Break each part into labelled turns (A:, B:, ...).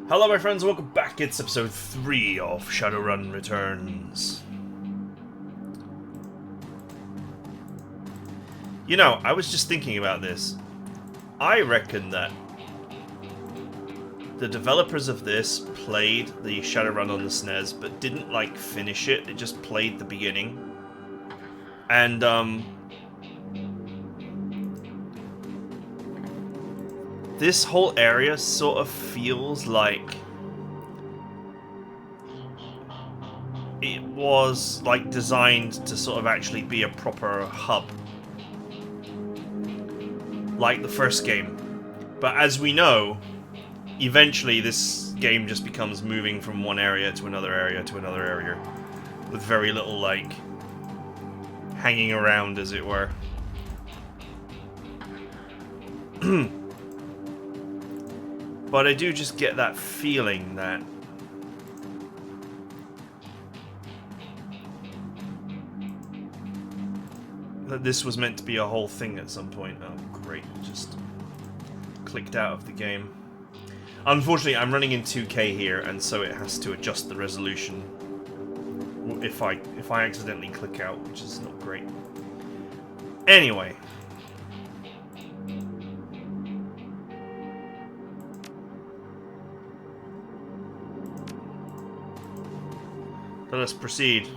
A: Hello my friends, welcome back. It's episode 3 of Shadowrun Returns. You know, I was just thinking about this. I reckon that the developers of this played the Shadowrun on the SNES, but didn't, like, finish it. They just played the beginning. And, this whole area sort of feels like it was like designed to sort of actually be a proper hub, like the first game. But as we know, eventually this game just becomes moving from one area to another area to another area, with very little, like, hanging around, as it were. But I do just get that feeling that this was meant to be a whole thing at some point. Oh, great. Just clicked out of the game. Unfortunately, I'm running in 2K here, and so it has to adjust the resolution if I accidentally click out, which is not great. Anyway. Let us proceed.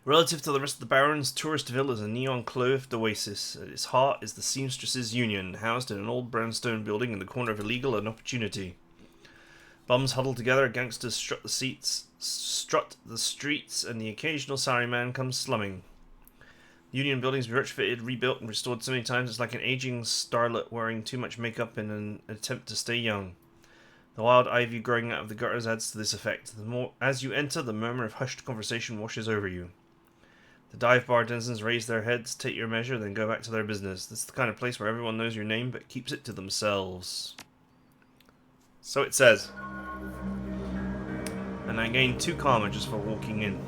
A: Relative to the rest of the Barrens, Touristville is a neon-clothed oasis. At its heart is the Seamstress Union, housed in an old brownstone building in the corner of illegal and opportunity. Bums huddle together, gangsters strut the streets, and the occasional salaryman comes slumming. Union buildings be retrofitted, rebuilt, and restored so many times it's like an aging starlet wearing too much makeup in an attempt to stay young. The wild ivy growing out of the gutters adds to this effect. As you enter, the murmur of hushed conversation washes over you. The dive bar denizens raise their heads, take your measure, then go back to their business. This is the kind of place where everyone knows your name but keeps it to themselves. So it says. And I gained 2 karma just for walking in.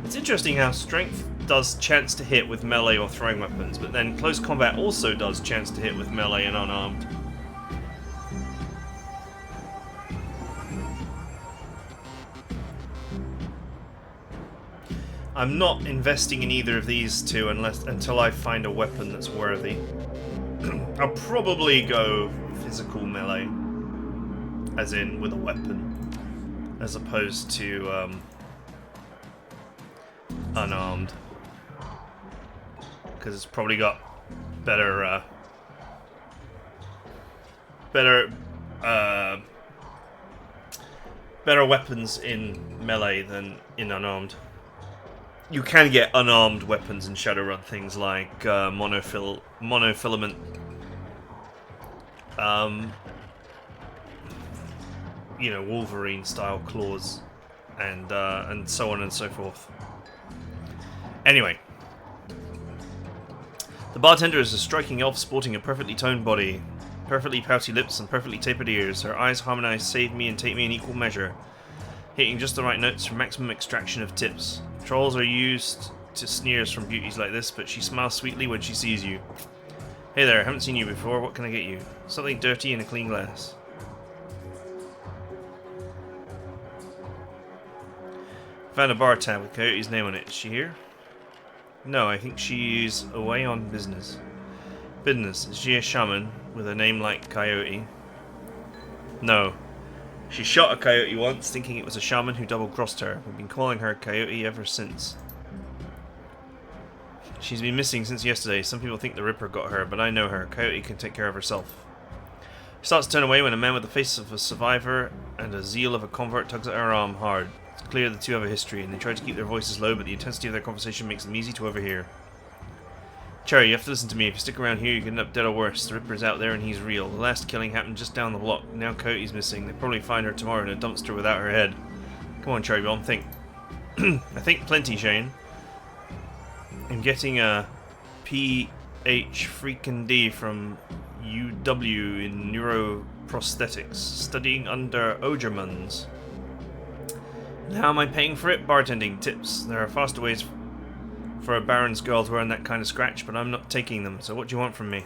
A: It's interesting how strength does chance to hit with melee or throwing weapons, but then close combat also does chance to hit with melee and unarmed. I'm not investing in either of these two until I find a weapon that's worthy. I'll probably go physical melee, as in with a weapon, as opposed to unarmed, because it's probably got better weapons in melee than in unarmed. You can get unarmed weapons in Shadowrun, things like monofilament, you know, Wolverine style claws, and so on and so forth. Anyway, the bartender is a striking elf sporting a perfectly toned body, perfectly pouty lips, and perfectly tapered ears. Her eyes harmonize save me and take me in equal measure, hitting just the right notes for maximum extraction of tips. Trolls are used to sneers from beauties like this, but she smiles sweetly when she sees you. Hey there, haven't seen you before, what can I get you? Something dirty in a clean glass. Found a bar tab with Coyote's name on it. Is she here? No, I think she's away on business. Business. Is she a shaman with a name like Coyote? No. She shot a coyote once, thinking it was a shaman who double-crossed her. We've been calling her Coyote ever since. She's been missing since yesterday. Some people think the Ripper got her, but I know her. Coyote can take care of herself. She starts to turn away when a man with the face of a survivor and a zeal of a convert tugs at her arm hard. It's clear the two have a history, and they try to keep their voices low, but the intensity of their conversation makes them easy to overhear. Cherry, you have to listen to me. If you stick around here, you can end up dead or worse. The Ripper's out there and he's real. The last killing happened just down the block. Now Coyote's missing. They'll probably find her tomorrow in a dumpster without her head. Come on, Cherry Bomb, think. I think plenty, Shane. I'm getting a PH freaking D from UW in neuroprosthetics, studying under Ogermans. And how am I paying for it? Bartending tips. There are faster ways for a Baron's girl to earn that kind of scratch, but I'm not taking them, so what do you want from me?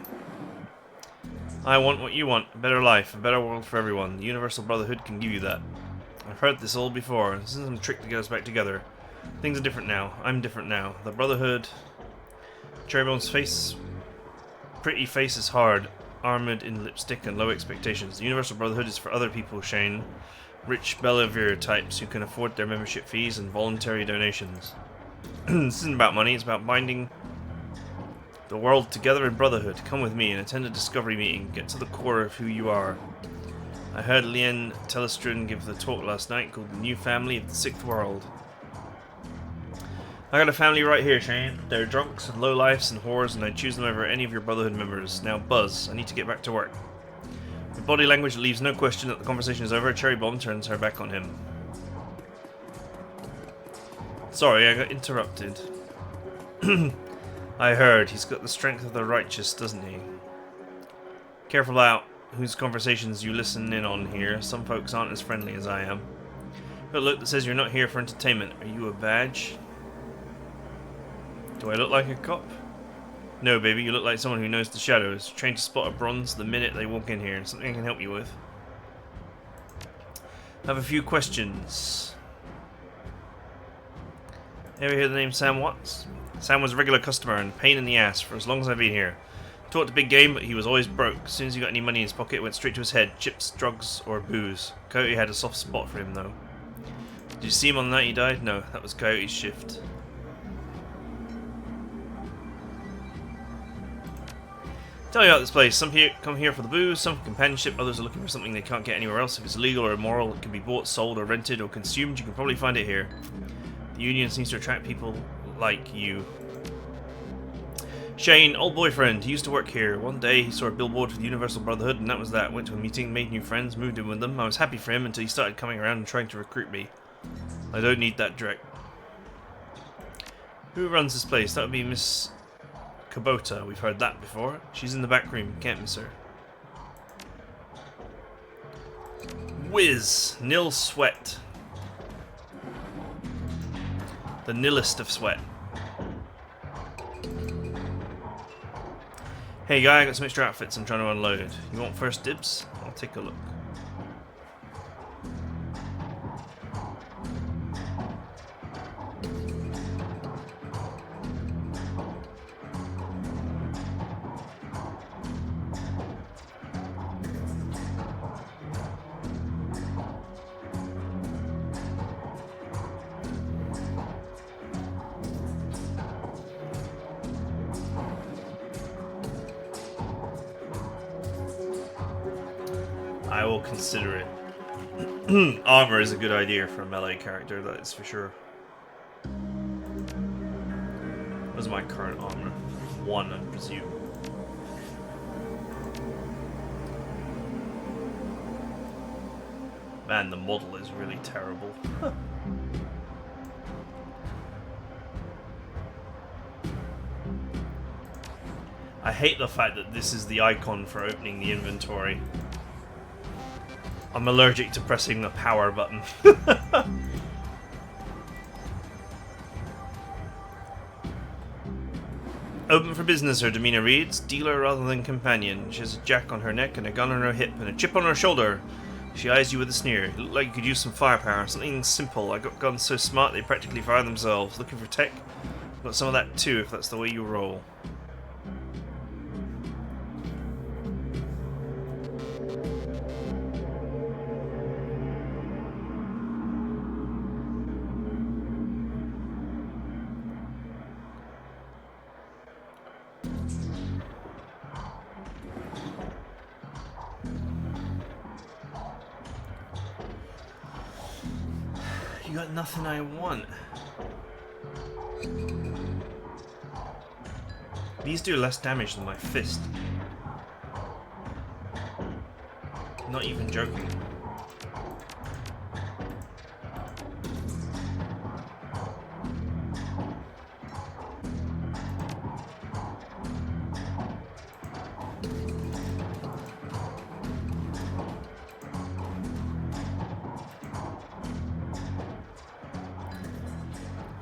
A: I want what you want. A better life, a better world for everyone. The Universal Brotherhood can give you that. I've heard this all before. This isn't some trick to get us back together. Things are different now. I'm different now. The Brotherhood... Cherrybone's face... Pretty face is hard. Armoured in lipstick and low expectations. The Universal Brotherhood is for other people, Shane. Rich Bellevere types who can afford their membership fees and voluntary donations. This isn't about money, it's about binding the world together in brotherhood. Come with me and attend a discovery meeting. Get to the core of who you are. I heard Lien Telestrin give the talk last night called The New Family of the Sixth World. I got a family right here, Shane. They're drunks and lowlifes and whores, and I'd choose them over any of your brotherhood members. Now buzz, I need to get back to work. With body language that leaves no question that the conversation is over, Cherry Bomb turns her back on him. Sorry, I got interrupted. I heard. He's got the strength of the righteous, doesn't he? Careful about whose conversations you listen in on here. Some folks aren't as friendly as I am. But look, that says you're not here for entertainment. Are you a badge? Do I look like a cop? No, baby, you look like someone who knows the shadows. Trained to spot a bronze the minute they walk in here. Something I can help you with. I have a few questions. Ever hear the name Sam Watts? Sam was a regular customer and a pain in the ass for as long as I've been here. Talked a big game, but he was always broke. As soon as he got any money in his pocket, it went straight to his head. Chips, drugs, or booze. Coyote had a soft spot for him, though. Did you see him on the night he died? No, that was Coyote's shift. Tell you about this place. Some here come here for the booze, some for companionship, others are looking for something they can't get anywhere else. If it's illegal or immoral, it can be bought, sold, or rented, or consumed. You can probably find it here. The Union seems to attract people like you. Shane, old boyfriend, he used to work here. One day he saw a billboard for the Universal Brotherhood, and that was that. Went to a meeting, made new friends, moved in with them. I was happy for him until he started coming around and trying to recruit me. I don't need that direct. Who runs this place? That would be Miss Kubota. We've heard that before. She's in the back room. Can't miss her. Whiz. Nil sweat. The nillest of sweat. Hey guy, I got some extra outfits I'm trying to unload. You want first dibs? I'll take a look. I will consider it. Armor is a good idea for a melee character, that is for sure. What's my current armor? 1, I presume. Man, the model is really terrible. I hate the fact that this is the icon for opening the inventory. I'm allergic to pressing the power button. Open for business, her demeanor reads. Dealer rather than companion. She has a jack on her neck and a gun on her hip and a chip on her shoulder. She eyes you with a sneer. You look like you could use some firepower. Something simple. I got guns so smart they practically fire themselves. Looking for tech? Got some of that too, if that's the way you roll. You got nothing I want. These do less damage than my fist. Not even joking.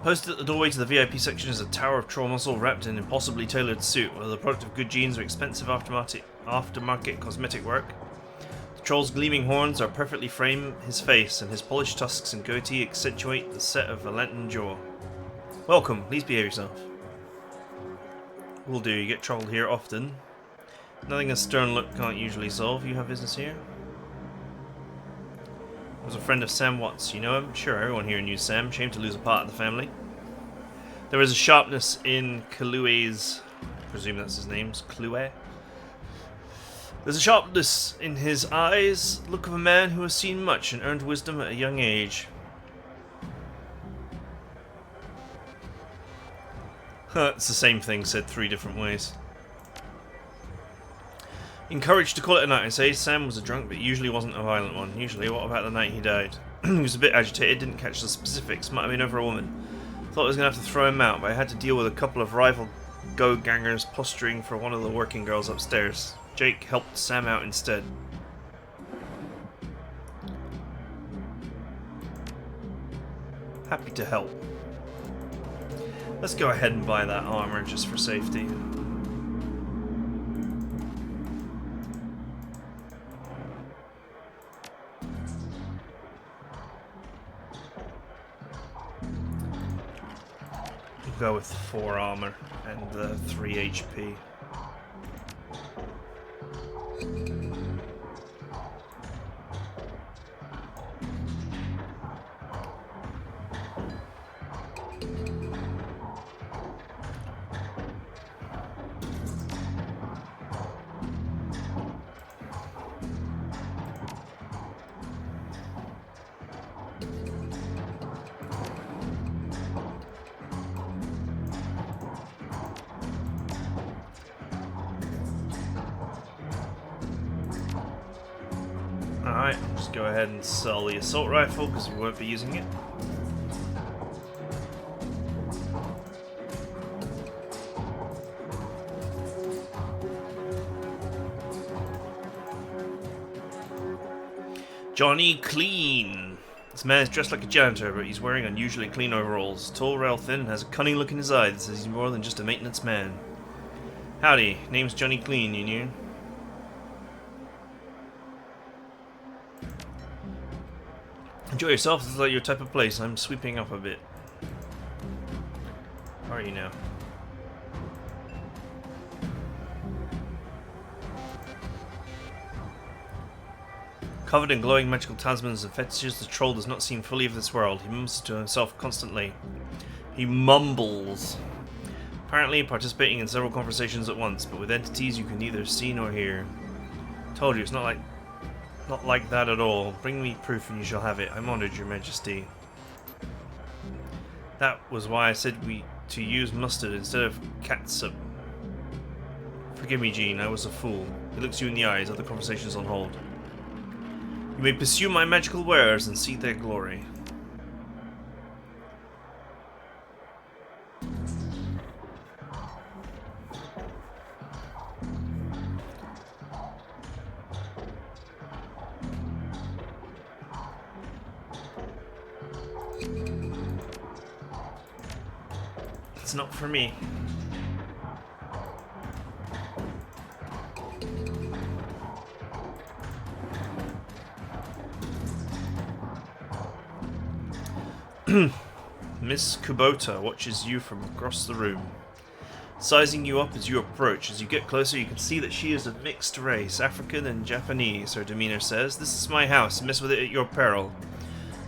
A: Posted at the doorway to the VIP section is a tower of troll muscle wrapped in an impossibly tailored suit, whether the product of good genes or expensive aftermarket cosmetic work. The troll's gleaming horns are perfectly frame his face, and his polished tusks and goatee accentuate the set of a lantern jaw. Welcome, please behave yourself. Will do, you get troubled here often. Nothing a stern look can't usually solve. You have business here? I was a friend of Sam Watts. You know him? Sure, everyone here knew Sam. Shame to lose a part of the family. There was a sharpness in Kalue's... I presume that's his name. Kalue? There's a sharpness in his eyes. Look of a man who has seen much and earned wisdom at a young age. It's the same thing said 3 different ways. Encouraged to call it a night, I say. Sam was a drunk, but usually wasn't a violent one. Usually, what about the night he died? He was a bit agitated, didn't catch the specifics, might have been over a woman. Thought I was going to have to throw him out, but I had to deal with a couple of rival go-gangers posturing for one of the working girls upstairs. Jake helped Sam out instead. Happy to help. Let's go ahead and buy that armor just for safety. Go with 4 armor and 3 HP. Alright, I'll just go ahead and sell the assault rifle because we won't be using it. Johnny Clean! This man is dressed like a janitor, but he's wearing unusually clean overalls. Tall, rail thin, and has a cunning look in his eye that says he's more than just a maintenance man. Howdy, name's Johnny Clean, you knew? Enjoy yourself, this is like your type of place. I'm sweeping up a bit. How are you now? Covered in glowing magical talismans and fetishes, the troll does not seem fully of this world. He mumbles to himself constantly. He mumbles. Apparently participating in several conversations at once, but with entities you can neither see nor hear. Told you, it's not like that at all. Bring me proof and you shall have it. I'm honored, your majesty. That was why I said to use mustard instead of catsup. Forgive me, Jean, I was a fool. He looks you in the eyes, other conversations on hold. You may pursue my magical wares and see their glory. It's not for me. Miss Kubota watches you from across the room, sizing you up as you approach. As you get closer, you can see that she is of mixed race, African and Japanese, her demeanor says. This is my house, mess with it at your peril.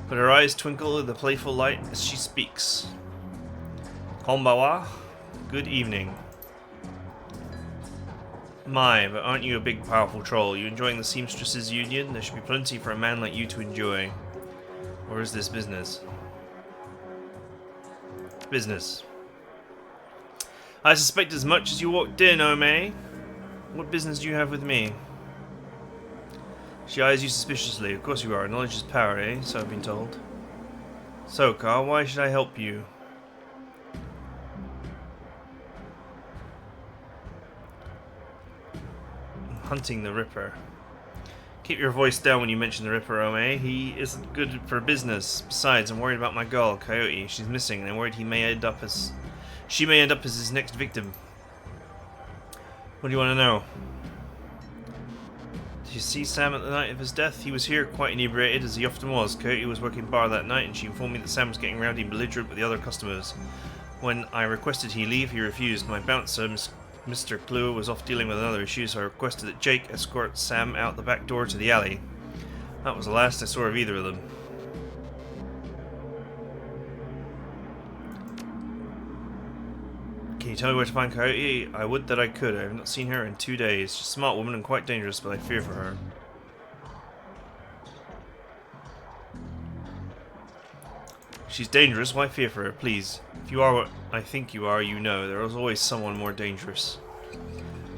A: But her eyes twinkle with a playful light as she speaks. Konbawa, good evening. My, but aren't you a big powerful troll? You enjoying the Seamstress's union? There should be plenty for a man like you to enjoy. Or is this business? Business. I suspect as much as you walked in, Ome. What business do you have with me? She eyes you suspiciously. Of course you are. Knowledge is power, eh? So I've been told. So, Carl, why should I help you? Hunting the Ripper. Keep your voice down when you mention the Ripper, Ome. He isn't good for business. Besides, I'm worried about my girl, Coyote. She's missing, and I'm worried she may end up as his next victim. What do you want to know? Did you see Sam at the night of his death? He was here quite inebriated, as he often was. Coyote was working bar that night, and she informed me that Sam was getting rowdy and belligerent with the other customers. When I requested he leave, he refused. My bouncer, Mr. Clue, was off dealing with another issue, so I requested that Jake escort Sam out the back door to the alley. That was the last I saw of either of them. Can you tell me where to find Coyote? I would that I could. I have not seen her in 2 days. She's a smart woman and quite dangerous, but I fear for her. She's dangerous, why fear for her? Please. If you are what I think you are, you know. There is always someone more dangerous.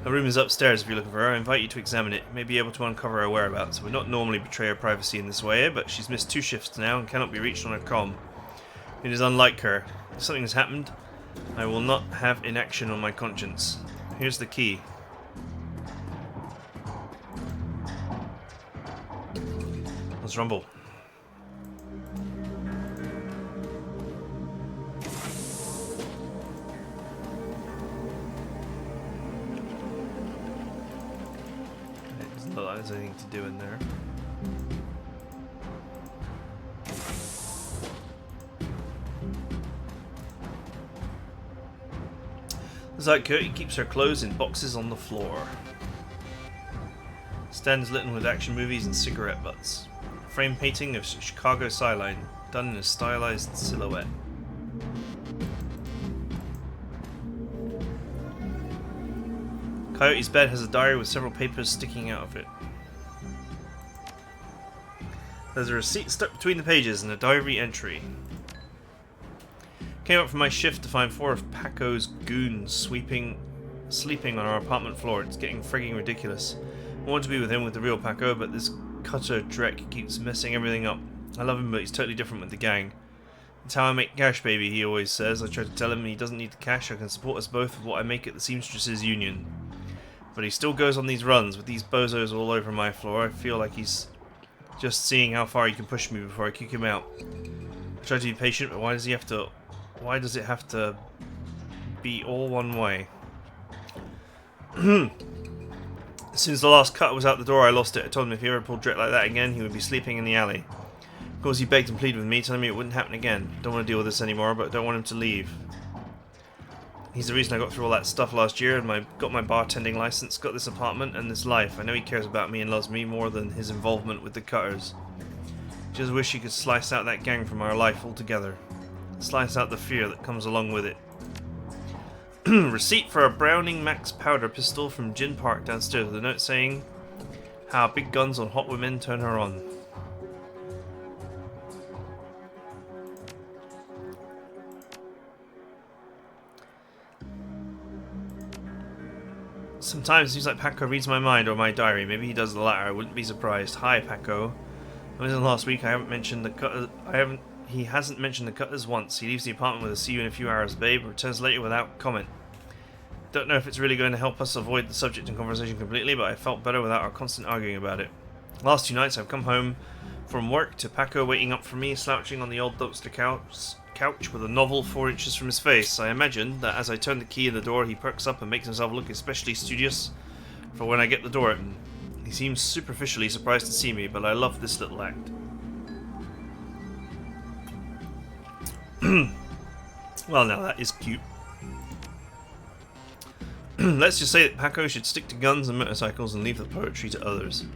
A: Her room is upstairs if you're looking for her. I invite you to examine it. You may be able to uncover her whereabouts. We would not normally betray her privacy in this way, but she's missed 2 shifts now and cannot be reached on her comm. It is unlike her. If something has happened, I will not have inaction on my conscience. Here's the key. Let's rumble. Doesn't look like there's anything to do in there. Looks like Coyote keeps her clothes in boxes on the floor. Stand is lit with action movies and cigarette butts. Frame painting of Chicago skyline, done in a stylized silhouette. Coyote's bed has a diary with several papers sticking out of it. There's a receipt stuck between the pages and a diary entry. Came up from my shift to find 4 of Paco's goons sleeping on our apartment floor. It's getting frigging ridiculous. I want to be with him with the real Paco, but this cutter Drek keeps messing everything up. I love him, but he's totally different with the gang. It's how I make cash, baby, he always says. I try to tell him he doesn't need the cash. I can support us both with what I make at the Seamstress union. But he still goes on these runs with these bozos all over my floor. I feel like he's just seeing how far he can push me before I kick him out. I try to be patient, but why does it have to be all one way? As soon as the last cut was out the door, I lost it. I told him if he ever pulled Drek like that again, he would be sleeping in the alley. Of course, he begged and pleaded with me, telling me it wouldn't happen again. Don't want to deal with this anymore, but don't want him to leave. He's the reason I got through all that stuff last year, and got my bartending license, got this apartment, and this life. I know he cares about me and loves me more than his involvement with the cutters. Just wish he could slice out that gang from our life altogether. Slice out the fear that comes along with it. Receipt for a Browning Max powder pistol from Gin Park downstairs with a note saying how big guns on hot women turn her on. Sometimes it seems like Paco reads my mind or my diary. Maybe he does the latter. I wouldn't be surprised. Hi, Paco. I was in last week. I haven't mentioned the cutters. He hasn't mentioned the cutters once. He leaves the apartment with a "see you in a few hours, babe," and returns later without comment. Don't know if it's really going to help us avoid the subject and conversation completely, but I felt better without our constant arguing about it. Last 2 nights I've come home from work to Paco waiting up for me, slouching on the old dumpster couch with a novel 4 inches from his face. I imagine that as I turn the key in the door, he perks up and makes himself look especially studious for when I get the door open. He seems superficially surprised to see me, but I love this little act. Well, now that is cute. Let's just say that Paco should stick to guns and motorcycles and leave the poetry to others.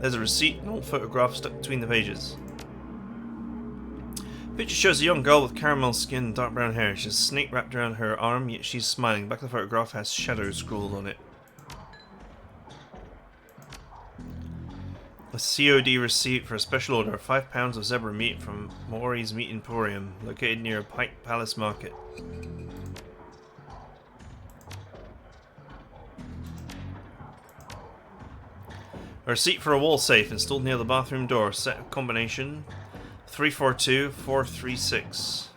A: There's a receipt and an old photograph stuck between the pages. The picture shows a young girl with caramel skin and dark brown hair. She has a snake wrapped around her arm, yet she's smiling. The back of the photograph has shadows scrawled on it. A COD receipt for a special order of 5 pounds of zebra meat from Maury's Meat Emporium, located near Pike Place Market. A receipt for a wall safe installed near the bathroom door. Set combination 342436.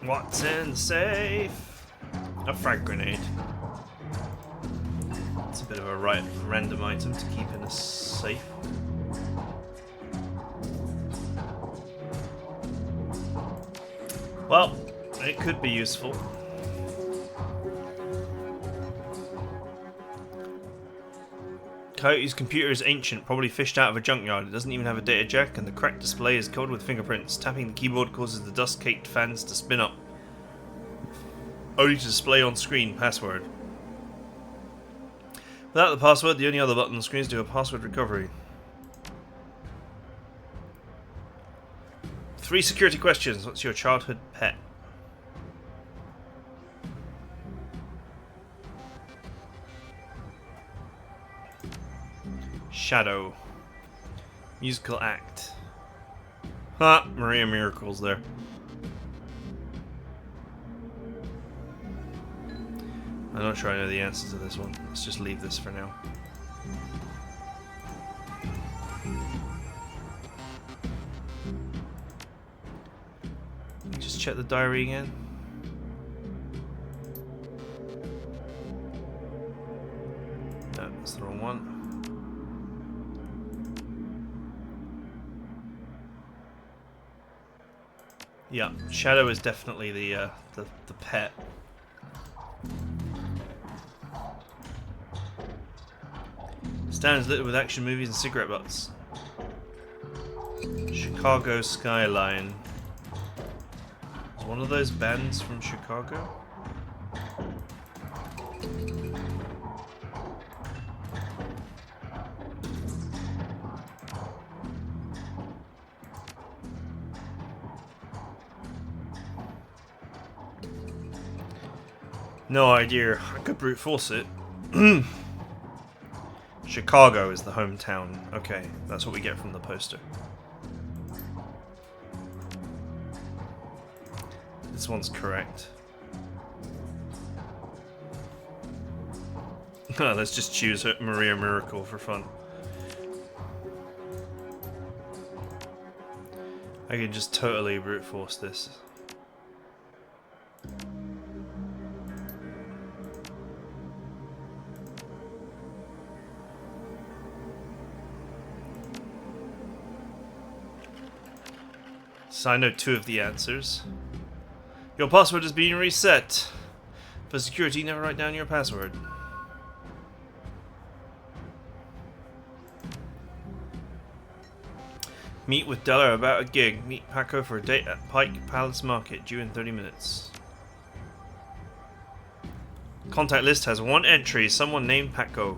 A: What's in the safe? A frag grenade. It's a bit of a random item to keep in a safe. Well, it could be useful. Coyote's computer is ancient, probably fished out of a junkyard. It doesn't even have a data jack, and the cracked display is covered with fingerprints. Tapping the keyboard causes the dust-caked fans to spin up. Only to display on screen password. Without the password, the only other button on the screen is do a password recovery. 3 security questions. What's your childhood pet? Shadow. Musical act. Ha! Maria Miracle's there. I'm not sure I know the answer to this one. Let's just leave this for now. Just check the diary again. No, that's the wrong one. Yeah, Shadow is definitely the pet. Stands littered with action movies and cigarette butts. Chicago Skyline. Is one of those bands from Chicago? No idea. I could brute force it. Chicago is the hometown. Okay, that's what we get from the poster. This one's correct. Let's just choose Maria Miracle for fun. I can just totally brute force this. So I know 2 of the answers. Your password is being reset. For security, never write down your password. Meet with Della about a gig. Meet Paco for a date at Pike Place Market, due in 30 minutes. Contact list has 1 entry, someone named Paco.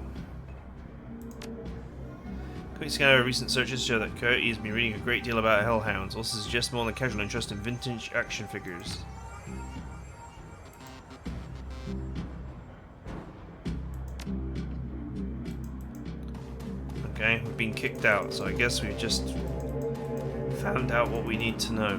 A: Quick scan of recent searches show that Coyote has been reading a great deal about hellhounds, also suggests more than casual interest in vintage action figures. Okay, we've been kicked out, so I guess we've just found out what we need to know.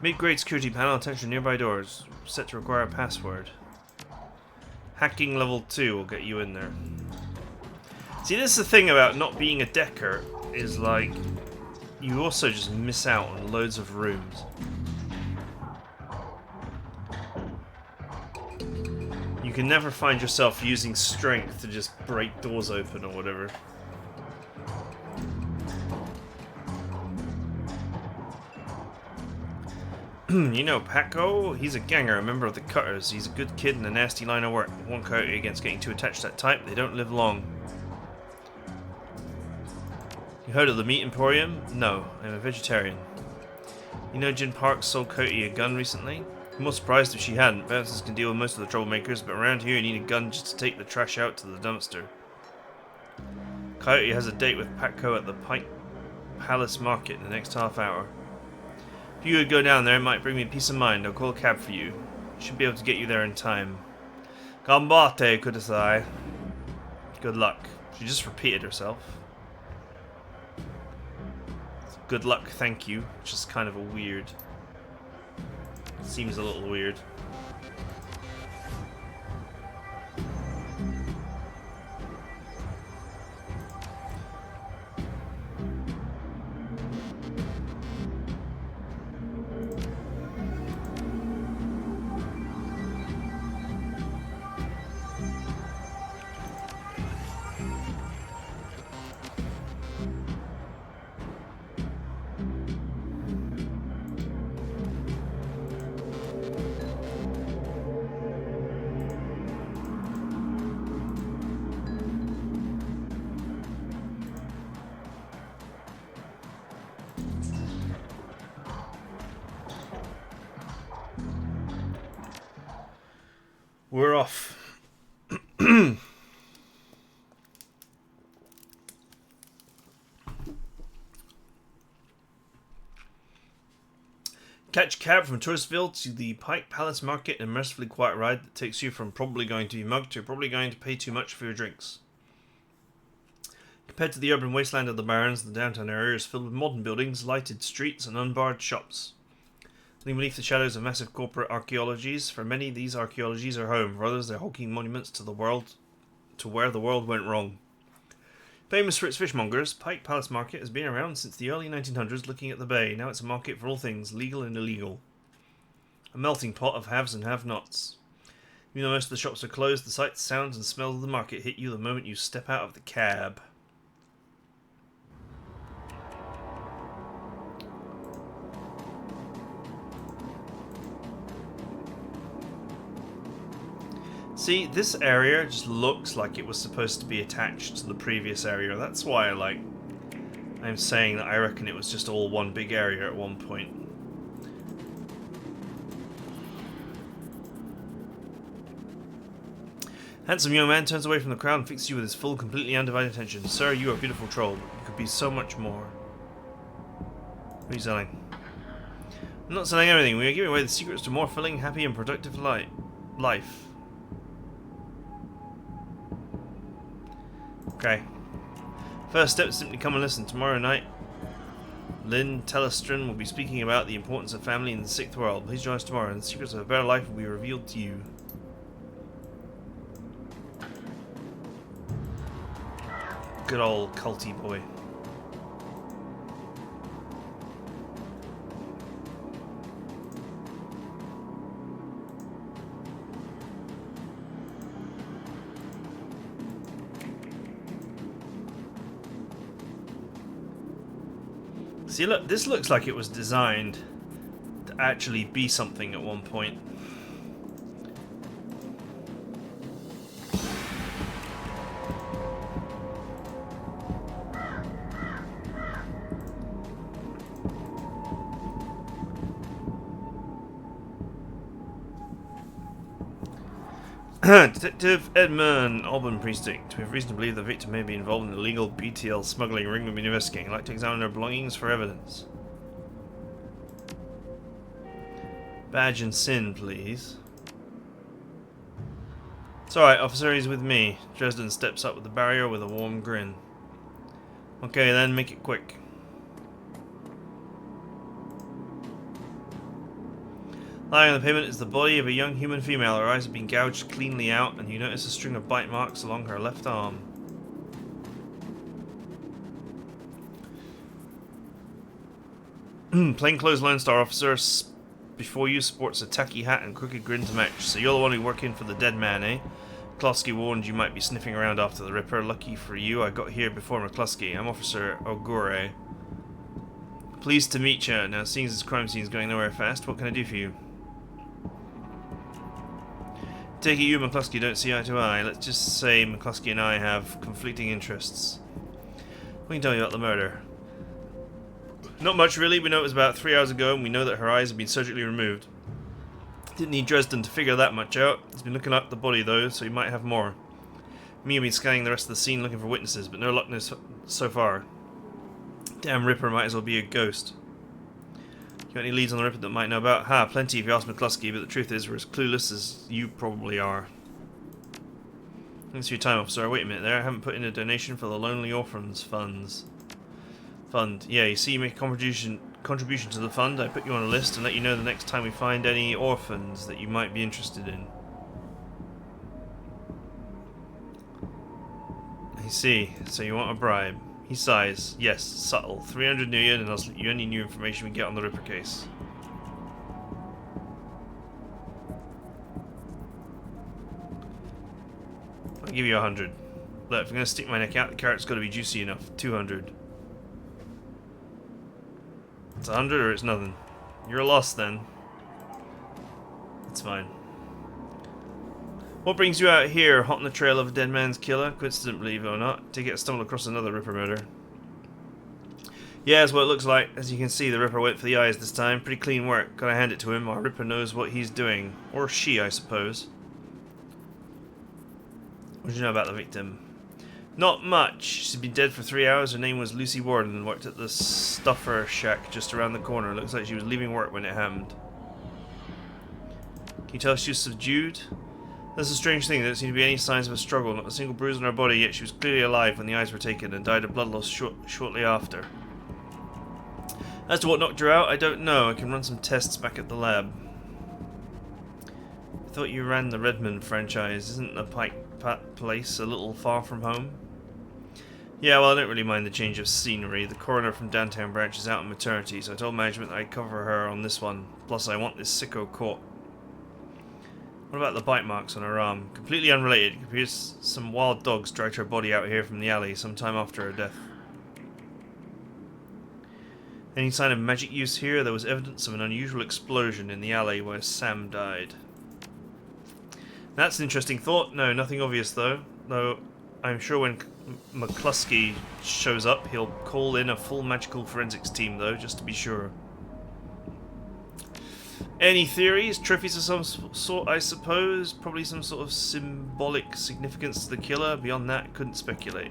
A: Mid-grade security panel, attention nearby doors. Set to require a password. Hacking level 2 will get you in there. See, this is the thing about not being a decker, is like, you also just miss out on loads of rooms. You can never find yourself using strength to just break doors open or whatever. You know Paco? He's a ganger, a member of the Cutters. He's a good kid and a nasty line of work. One Coyote against getting too attached to that type, they don't live long. You heard of the Meat Emporium? No, I'm a vegetarian. You know Jin Park sold Coyote a gun recently? I'm most surprised if she hadn't. Bouncers can deal with most of the troublemakers, but around here you need a gun just to take the trash out to the dumpster. Coyote has a date with Paco at the Pike Place market in the next half hour. If you would go down there, it might bring me peace of mind. I'll call a cab for you. Should be able to get you there in time. Gambate, kudasai. Good luck. She just repeated herself. Good luck, thank you. Which is kind of a weird. Seems a little weird. We're off. Catch a cab from Touristville to the Pike Place market in a mercifully quiet ride that takes you from probably going to be mugged to probably going to pay too much for your drinks. Compared to the urban wasteland of the Barrens, the downtown area is filled with modern buildings, lighted streets, and unbarred shops. Living beneath the shadows of massive corporate archaeologies, for many these archaeologies are home, for others they're hulking monuments to the world, to where the world went wrong. Famous for its fishmongers, Pike Place Market has been around since the early 1900s looking at the bay. Now it's a market for all things, legal and illegal. A melting pot of haves and have-nots. Even though most of the shops are closed, the sights, sounds and smells of the market hit you the moment you step out of the cab. See, this area just looks like it was supposed to be attached to the previous area. That's why I'm saying that I reckon it was just all one big area at one point. Handsome young man turns away from the crowd and fixes you with his full, completely undivided attention. Sir, you are a beautiful troll, but you could be so much more. What are you selling? I'm not selling everything. We are giving away the secrets to a more filling, happy and productive life. Okay. First step is simply come and listen. Tomorrow night, Lynn Telestrin will be speaking about the importance of family in the sixth world. Please join us tomorrow, and the secrets of a better life will be revealed to you. Good old culty boy. See, look, this looks like it was designed to actually be something at one point. Detective Edmon, Auburn Precinct. We have reason to believe the victim may be involved in an illegal BTL smuggling ring we've been investigating. I'd like to examine her belongings for evidence. Badge and SIN, please. It's alright, officer, he's with me. Dresden steps up with the barrier with a warm grin. Okay then, make it quick. Lying on the pavement is the body of a young human female. Her eyes have been gouged cleanly out, and you notice a string of bite marks along her left arm. Plainclothes Lone Star officer before you sports a tacky hat and crooked grin to match. So you're the one who work in for the Deadman, eh? McCluskey warned you might be sniffing around after the Ripper. Lucky for you, I got here before McCluskey. I'm Officer Ogure. Pleased to meet you. Now, seeing as this crime scene is going nowhere fast, what can I do for you? Take it you and McCluskey don't see eye to eye. Let's just say McCluskey and I have conflicting interests. What can you tell me about the murder? Not much really. We know it was about 3 hours ago and we know that her eyes have been surgically removed. Didn't need Dresden to figure that much out. He's been looking up the body though, so he might have more. Me have been scanning the rest of the scene looking for witnesses, but no luck so far. Damn Ripper might as well be a ghost. You got any leads on the Ripper that might know about? Ha, plenty if you ask McCluskey, but the truth is we're as clueless as you probably are. Thanks for your time, officer. Wait a minute there, I haven't put in a donation for the Lonely Orphans Fund. Yeah, you see, you make a contribution to the fund. I put you on a list and let you know the next time we find any orphans that you might be interested in. I see. So you want a bribe. He sighs. Yes, subtle. 300 million and I'll slip you any new information we get on the Ripper case. I'll give you 100. Look, if I'm going to stick my neck out, the carrot's got to be juicy enough. 200. It's 100 or it's nothing. You're a loss then. It's fine. What brings you out here, hot on the trail of a dead man's killer? Coincident, believe it or not. To get stumbled across another Ripper murder. Yeah, that's what it looks like. As you can see, the Ripper went for the eyes this time. Pretty clean work. Gotta hand it to him. Our Ripper knows what he's doing. Or she, I suppose. What do you know about the victim? Not much. She's been dead for 3 hours. Her name was Lucy Warden and worked at the Stuffer Shack just around the corner. Looks like she was leaving work when it happened. Can you tell she was subdued? That's a strange thing. There don't seem to be any signs of a struggle. Not a single bruise on her body, yet she was clearly alive when the eyes were taken and died of blood loss shortly after. As to what knocked her out, I don't know. I can run some tests back at the lab. I thought you ran the Redmond franchise. Isn't the Pike Place a little far from home? Yeah, well, I don't really mind the change of scenery. The coroner from downtown branch is out on maternity, so I told management that I'd cover her on this one. Plus, I want this sicko caught. What about the bite marks on her arm? Completely unrelated. It appears some wild dogs dragged her body out here from the alley sometime after her death. Any sign of magic use here? There was evidence of an unusual explosion in the alley where Sam died. That's an interesting thought. No, nothing obvious though. Though I'm sure when McCluskey shows up, he'll call in a full magical forensics team though, just to be sure. Any theories? Trophies of some sort, I suppose? Probably some sort of symbolic significance to the killer. Beyond that, couldn't speculate.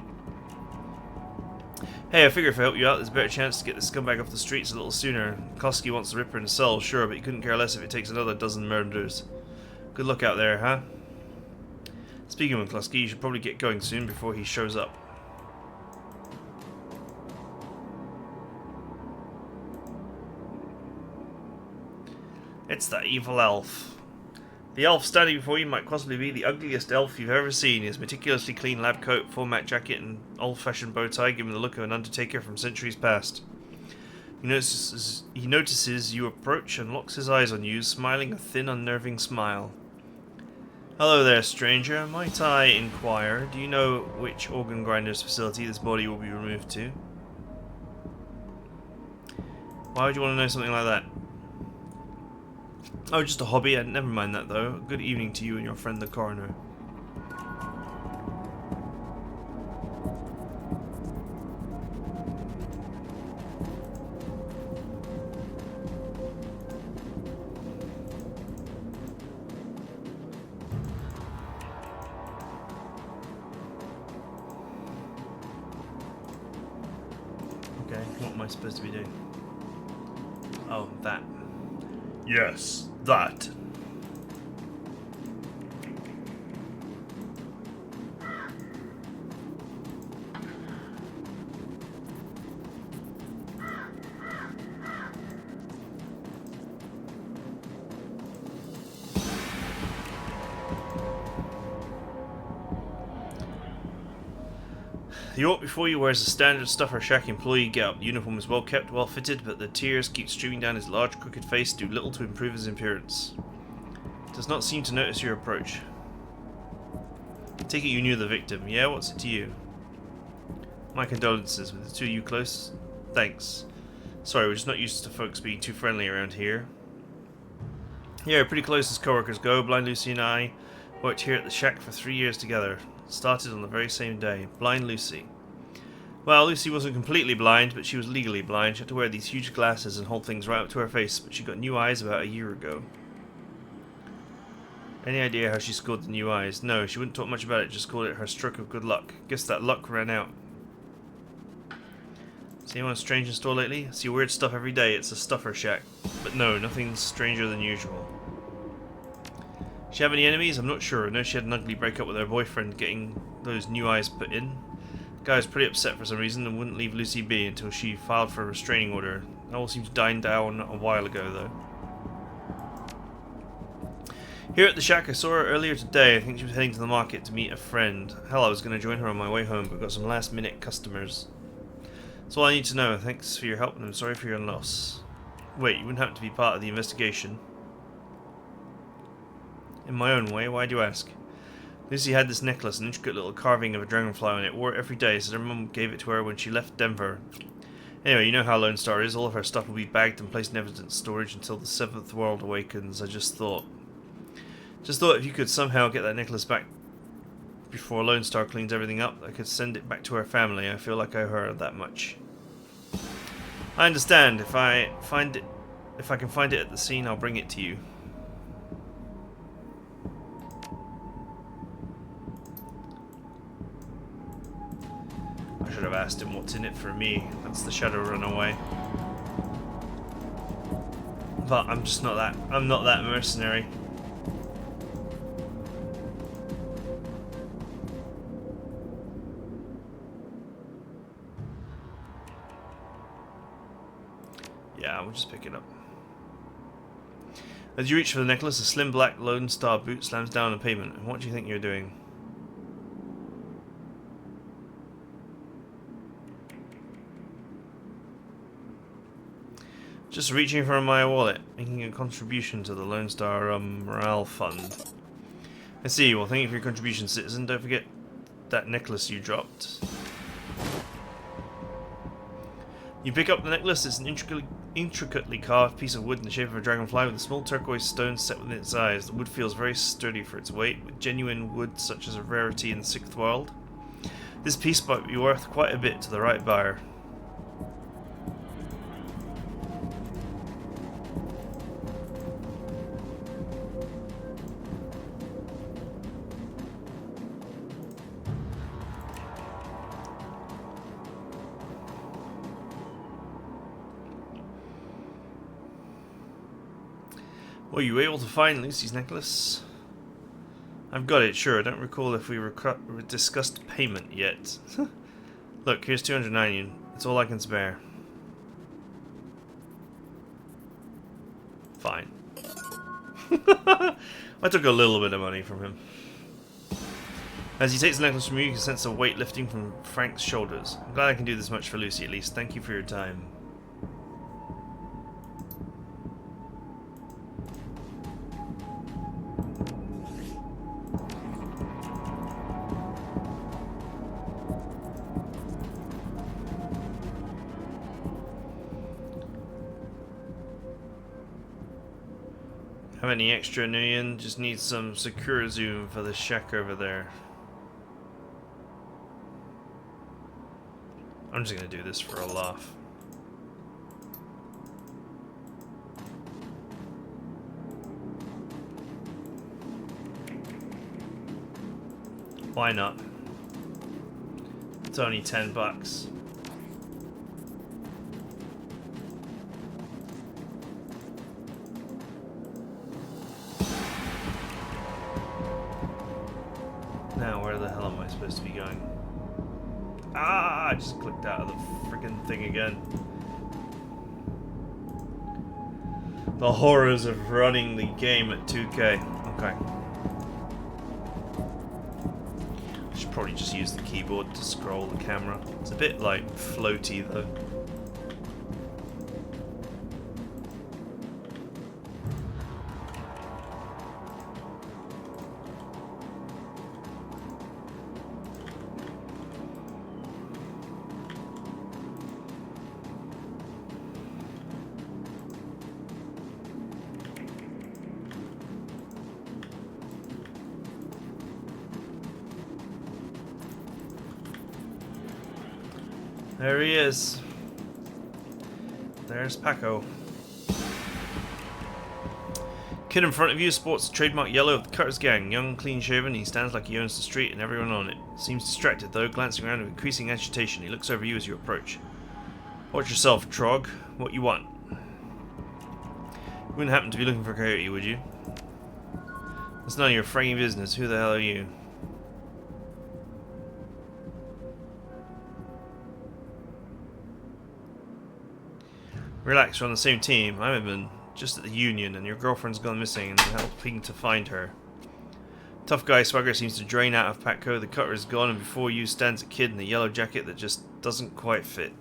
A: Hey, I figure if I help you out, there's a better chance to get this scumbag off the streets a little sooner. McCluskey wants the Ripper in a cell, sure, but he couldn't care less if it takes another dozen murders. Good luck out there, huh? Speaking of McCluskey, you should probably get going soon before he shows up. It's the evil elf. The elf standing before you might possibly be the ugliest elf you've ever seen. His meticulously clean lab coat, format jacket, and old-fashioned bow tie give him the look of an undertaker from centuries past. He notices you approach and locks his eyes on you, smiling a thin, unnerving smile. Hello there, stranger. Might I inquire, do you know which organ grinder's facility this body will be removed to? Why would you want to know something like that? Oh, just a hobby. Never mind that, though. Good evening to you and your friend the coroner. Okay, what am I supposed to be doing? Oh, that. Yes, that. The orc before you wears a standard Stuffer Shack employee getup. The uniform is well kept, well fitted, but the tears keep streaming down his large, crooked face, do little to improve his appearance. Does not seem to notice your approach. Take it you knew the victim. Yeah, what's it to you? My condolences. With the two of you close? Thanks. Sorry, we're just not used to folks being too friendly around here. Yeah, pretty close as co-workers go. Blind Lucy and I worked here at the shack for 3 years together. Started on the very same day. Blind Lucy. Well, Lucy wasn't completely blind, but she was legally blind. She had to wear these huge glasses and hold things right up to her face, but she got new eyes about a year ago. Any idea how she scored the new eyes? No, she wouldn't talk much about it, just called it her stroke of good luck. Guess that luck ran out. See anyone strange in store lately? I see weird stuff every day, it's a stuffer shack. But no, nothing stranger than usual. She have any enemies? I'm not sure. I know she had an ugly breakup with her boyfriend getting those new eyes put in. The guy was pretty upset for some reason and wouldn't leave Lucy be until she filed for a restraining order. That all seems dying down a while ago though. Here at the shack, I saw her earlier today. I think she was heading to the market to meet a friend. Hell, I was going to join her on my way home, but got some last minute customers. That's all I need to know. Thanks for your help and I'm sorry for your loss. Wait, you wouldn't happen to be part of the investigation? In my own way, why do you ask? Lucy had this necklace, an intricate little carving of a dragonfly on it. Wore it every day, so her mum gave it to her when she left Denver. Anyway, you know how Lone Star is. All of her stuff will be bagged and placed in evidence storage until the 7th world awakens. I just thought if you could somehow get that necklace back before Lone Star cleans everything up, I could send it back to her family. I feel like I owe her that much. I understand. If I can find it at the scene, I'll bring it to you. I should have asked him what's in it for me. That's the Shadowrun away. But I'm just not that. I'm not that mercenary. Yeah, we'll just pick it up. As you reach for the necklace, a slim black Lone Star boot slams down on the pavement. And what do you think you're doing? Just reaching for my wallet, making a contribution to the Lone Star Morale Fund. I see. Well, thank you for your contribution, citizen. Don't forget that necklace you dropped. You pick up the necklace. It's an intricately carved piece of wood in the shape of a dragonfly with a small turquoise stone set within its eyes. The wood feels very sturdy for its weight, with genuine wood such as a rarity in the 6th world. This piece might be worth quite a bit to the right buyer. Were you able to find Lucy's necklace? I've got it, sure. I don't recall if we discussed payment yet. Look, here's 209 yen. That's all I can spare. Fine. I took a little bit of money from him. As he takes the necklace from you, you can sense a weight lifting from Frank's shoulders. I'm glad I can do this much for Lucy, at least. Thank you for your time. Have any extra Nuyen? Just need some secure zoom for the shack over there. I'm just gonna do this for a laugh. Why not? It's only $10. Now, where the hell am I supposed to be going? Ah! I just clicked out of the freaking thing again. The horrors of running the game at 2K. Okay. I should probably just use the keyboard to scroll the camera. It's a bit like floaty though. There he is. There's Paco. Kid in front of you sports the trademark yellow of the Cutter's gang. Young, clean-shaven, he stands like he owns the street and everyone on it. Seems distracted though, glancing around with increasing agitation. He looks over you as you approach. Watch yourself, Trog. What you want? You wouldn't happen to be looking for Coyote, would you? That's none of your fragging business. Who the hell are you? Relax, we're on the same team. I'm Edmund, just at the Union, and your girlfriend's gone missing and I'm helping to find her. Tough guy swagger seems to drain out of Paco. The Cutter is gone, and before you stands a kid in a yellow jacket that just doesn't quite fit.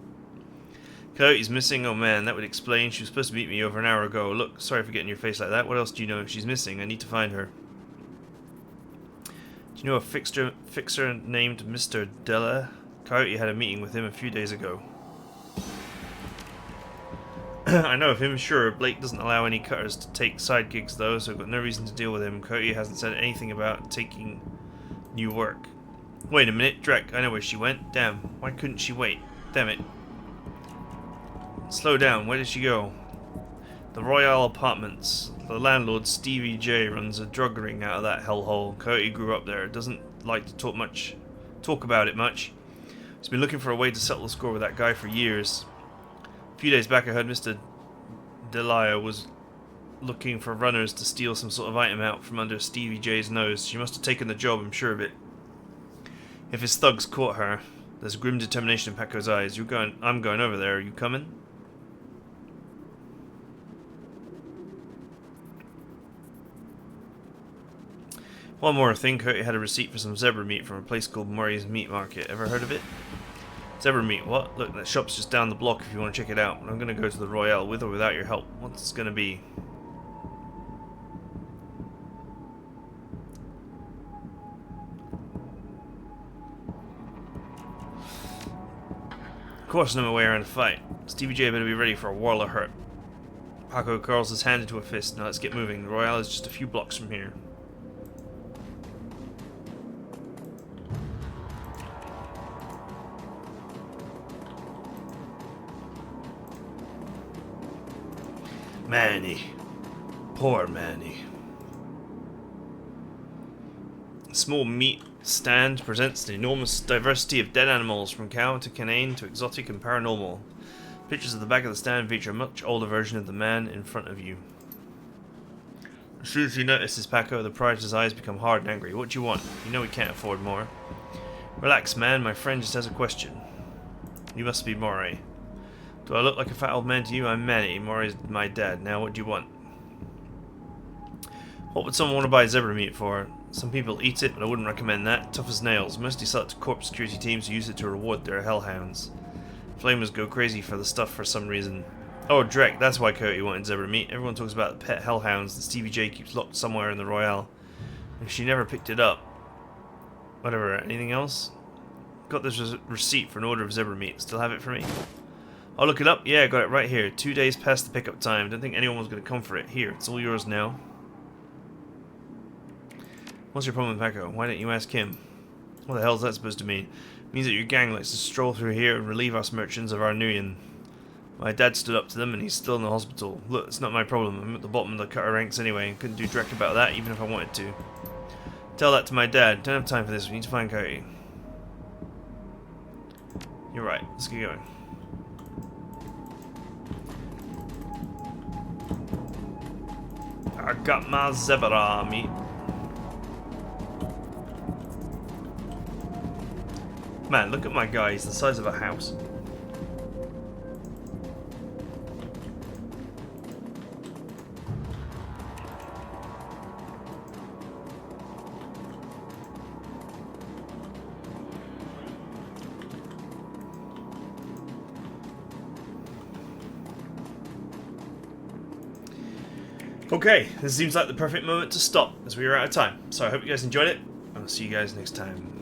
A: Coyote's missing? Oh man, that would explain. She was supposed to meet me over an hour ago. Look, sorry for getting your face like that. What else do you know? If she's missing, I need to find her. Do you know a fixer named Mr. Della? Coyote had a meeting with him a few days ago. I know of him, sure. Blake doesn't allow any cutters to take side gigs though, so I've got no reason to deal with him. Coyote hasn't said anything about taking new work. Wait a minute, Drek, I know where she went. Damn, why couldn't she wait? Damn it. Slow down, where did she go? The Royale Apartments. The landlord, Stevie J, runs a drug ring out of that hellhole. Coyote grew up there. Doesn't like to talk about it much. He's been looking for a way to settle the score with that guy for years. A few days back I heard Mr. Delia was looking for runners to steal some sort of item out from under Stevie J's nose. She must have taken the job, I'm sure of it. If his thugs caught her, there's grim determination in Paco's eyes. I'm going over there. Are you coming? One more thing, Coyote had a receipt for some zebra meat from a place called Maury's Meat Market. Ever heard of it? Zebra meat, what? Look, that shop's just down the block if you want to check it out. I'm going to go to the Royale with or without your help. What's it going to be? Of course, no way around a fight. Stevie J better be ready for a whirl of hurt. Paco curls his hand into a fist. Now let's get moving. The Royale is just a few blocks from here. Manny. Poor Manny. A small meat stand presents an enormous diversity of dead animals, from cow to canine to exotic and paranormal. Pictures at the back of the stand feature a much older version of the man in front of you. As soon as he notices Paco, the Prior's eyes become hard and angry. What do you want? You know we can't afford more. Relax, man. My friend just has a question. You must be Maury. Do I look like a fat old man to you? I'm Manny. Maury's my dad. Now, what do you want? What would someone want to buy zebra meat for? Some people eat it, but I wouldn't recommend that. Tough as nails. Mostly sell it to corp security teams who use it to reward their hellhounds. Flamers go crazy for the stuff for some reason. Oh, Drek, that's why Coyote wanted zebra meat. Everyone talks about the pet hellhounds that Stevie J keeps locked somewhere in the Royale. And she never picked it up. Whatever, anything else? Got this receipt for an order of zebra meat. Still have it for me? I'll look it up. Yeah, I got it right here. 2 days past the pickup time. Don't think anyone was going to come for it. Here, it's all yours now. What's your problem with Paco? Why don't you ask him? What the hell is that supposed to mean? It means that your gang likes to stroll through here and relieve us merchants of our nuyen. My dad stood up to them and he's still in the hospital. Look, it's not my problem. I'm at the bottom of the cutter ranks anyway and couldn't do direct about that even if I wanted to. Tell that to my dad. Don't have time for this. We need to find Coyote. You're right. Let's get going. I got my zebra meat. Man, look at my guy. He's the size of a house. Okay, this seems like the perfect moment to stop as we are out of time. So I hope you guys enjoyed it, and I'll see you guys next time.